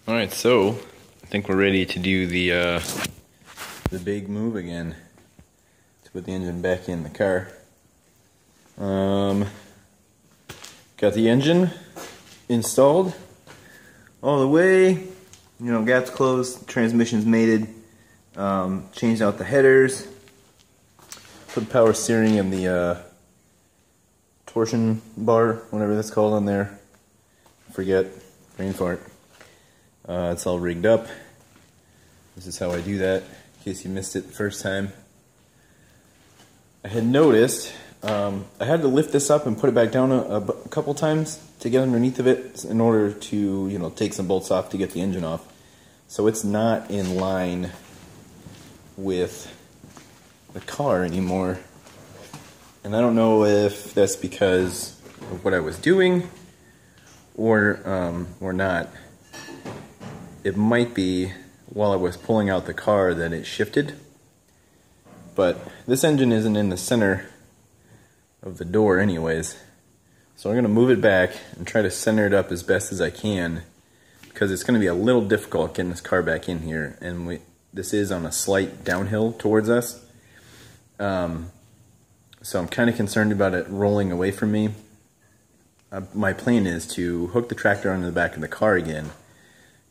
Alright, so I think we're ready to do the big move again. To put the engine back in the car. Got the engine installed all the way. You know, gap's closed, transmission's mated. Changed out the headers. Put power steering in the torsion bar, whatever that's called on there. Forget, brain fart. It's all rigged up. This is how I do that, in case you missed it the first time. I had noticed I had to lift this up and put it back down a couple times to get underneath of it in order to, you know, take some bolts off to get the engine off. So it's not in line with the car anymore. And I don't know if that's because of what I was doing or not. It might be while I was pulling out the car that it shifted. But this engine isn't in the center of the door anyways. So I'm going to move it back and try to center it up as best as I can, because it's going to be a little difficult getting this car back in here. And this is on a slight downhill towards us. So I'm kind of concerned about it rolling away from me. My plan is to hook the tractor onto the back of the car again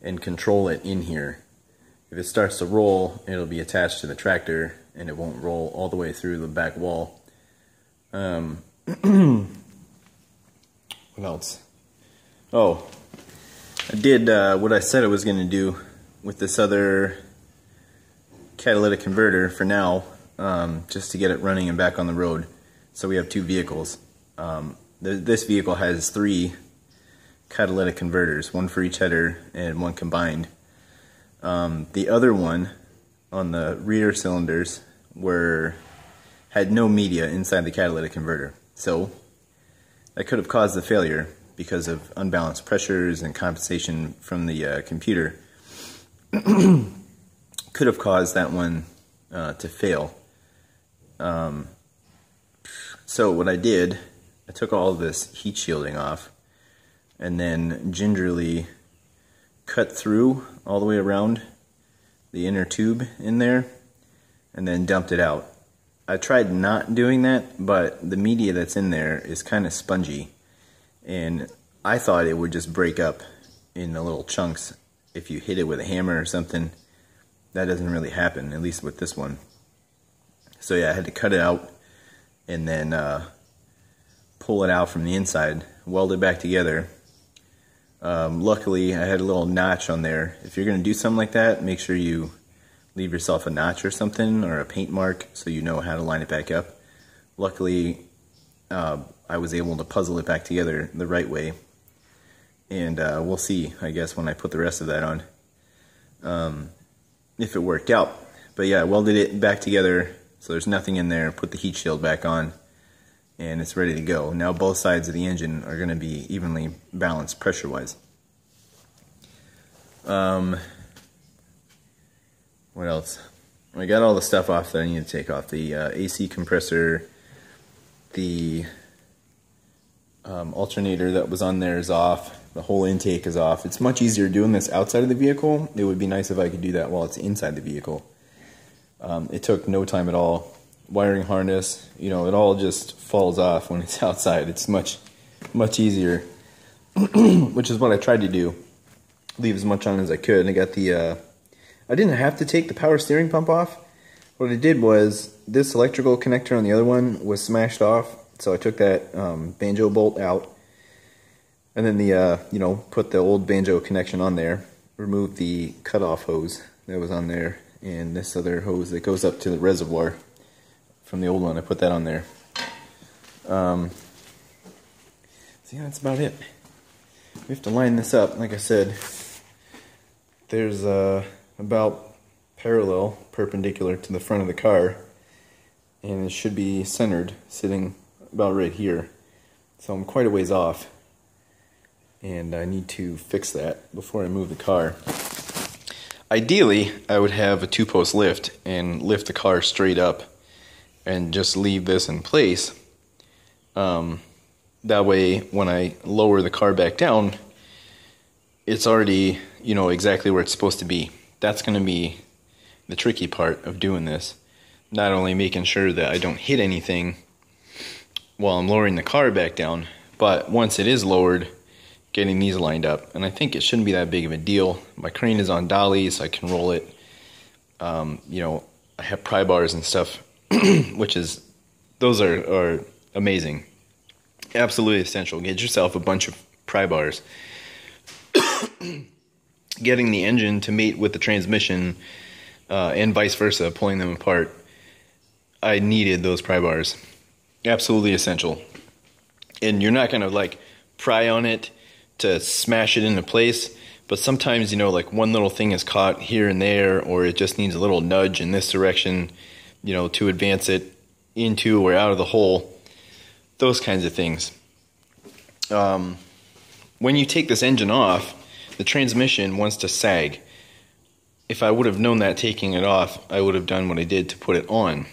and control it in here. If it starts to roll, it'll be attached to the tractor and it won't roll all the way through the back wall. What else? Oh, I did what I said I was going to do with this other catalytic converter for now, just to get it running and back on the road. So we have two vehicles. This vehicle has 3 catalytic converters, one for each header and one combined. The other one on the rear cylinders had no media inside the catalytic converter. So that could have caused the failure because of unbalanced pressures and compensation from the computer. Could have caused that one to fail. So what I did, I took all of this heat shielding off and then gingerly cut through all the way around the inner tube in there and then dumped it out. I tried not doing that, but the media that's in there is kind of spongy, and I thought it would just break up in the little chunks if you hit it with a hammer or something. That doesn't really happen, at least with this one. So yeah, I had to cut it out and then pull it out from the inside, weld it back together. Luckily, I had a little notch on there. If you're going to do something like that, make sure you leave yourself a notch or something, or a paint mark, so you know how to line it back up. Luckily, I was able to puzzle it back together the right way. And we'll see, I guess, when I put the rest of that on, if it worked out. But yeah, I welded it back together so there's nothing in there, put the heat shield back on, and it's ready to go. Now both sides of the engine are going to be evenly balanced pressure-wise. What else? I got all the stuff off that I need to take off. The AC compressor, the alternator that was on there is off. The whole intake is off. It's much easier doing this outside of the vehicle. It would be nice if I could do that while it's inside the vehicle. It took no time at all. Wiring harness, you know, it all just falls off when it's outside. It's much easier, which is what I tried to do. Leave as much on as I could. And I got the, I didn't have to take the power steering pump off. What I did was, this electrical connector on the other one was smashed off, so I took that banjo bolt out. And then the, you know, put the old banjo connection on there, removed the cutoff hose that was on there, and this other hose that goes up to the reservoir from the old one, I put that on there. So yeah, that's about it. We have to line this up. Like I said, there's about perpendicular to the front of the car, and it should be centered, sitting about right here. So I'm quite a ways off, and I need to fix that before I move the car. Ideally, I would have a 2-post lift and lift the car straight up and just leave this in place. That way, when I lower the car back down, it's already, you know, exactly where it's supposed to be. That's going to be the tricky part of doing this. Not only making sure that I don't hit anything while I'm lowering the car back down, but once it is lowered, getting these lined up. And I think it shouldn't be that big of a deal. My crane is on dolly, so I can roll it. You know, I have pry bars and stuff, those are amazing. Absolutely essential. Get yourself a bunch of pry bars. Getting the engine to mate with the transmission, and vice versa, pulling them apart, I needed those pry bars. Absolutely essential. And you're not going to like pry on it to smash it into place, but sometimes, you know, like one little thing is caught here and there, or it just needs a little nudge in this direction, you know, to advance it into or out of the hole. Those kinds of things. When you take this engine off, the transmission wants to sag. If I would have known that taking it off, I would have done what I did to put it on.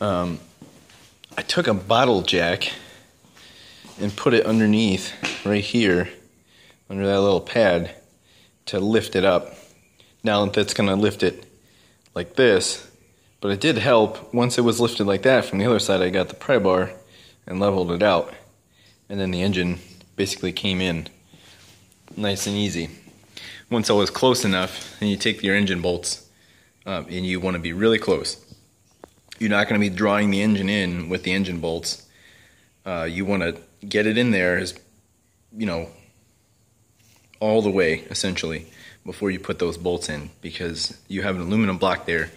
I took a bottle jack and put it underneath right here, under that little pad, to lift it up. Now that's going to lift it like this, but it did help. Once it was lifted like that, from the other side I got the pry bar and leveled it out, and then the engine basically came in nice and easy. Once I was close enough, then you take your engine bolts, and you want to be really close. You're not going to be drawing the engine in with the engine bolts. You want to get it in there, as you know, all the way essentially, before you put those bolts in, because you have an aluminum block there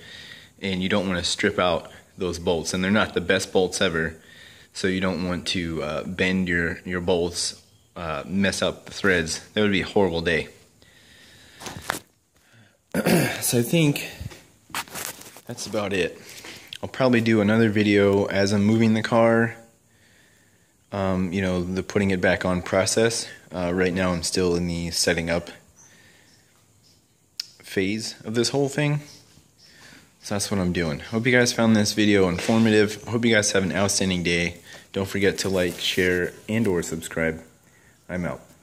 and you don't want to strip out those bolts, and they're not the best bolts ever, so you don't want to bend your bolts, mess up the threads. That would be a horrible day. So I think that's about it. I'll probably do another video as I'm moving the car, you know, the putting it back on process. Right now I'm still in the setting up phase of this whole thing. So that's what I'm doing. Hope you guys found this video informative. Hope you guys have an outstanding day. Don't forget to like, share, and/or subscribe. I'm out.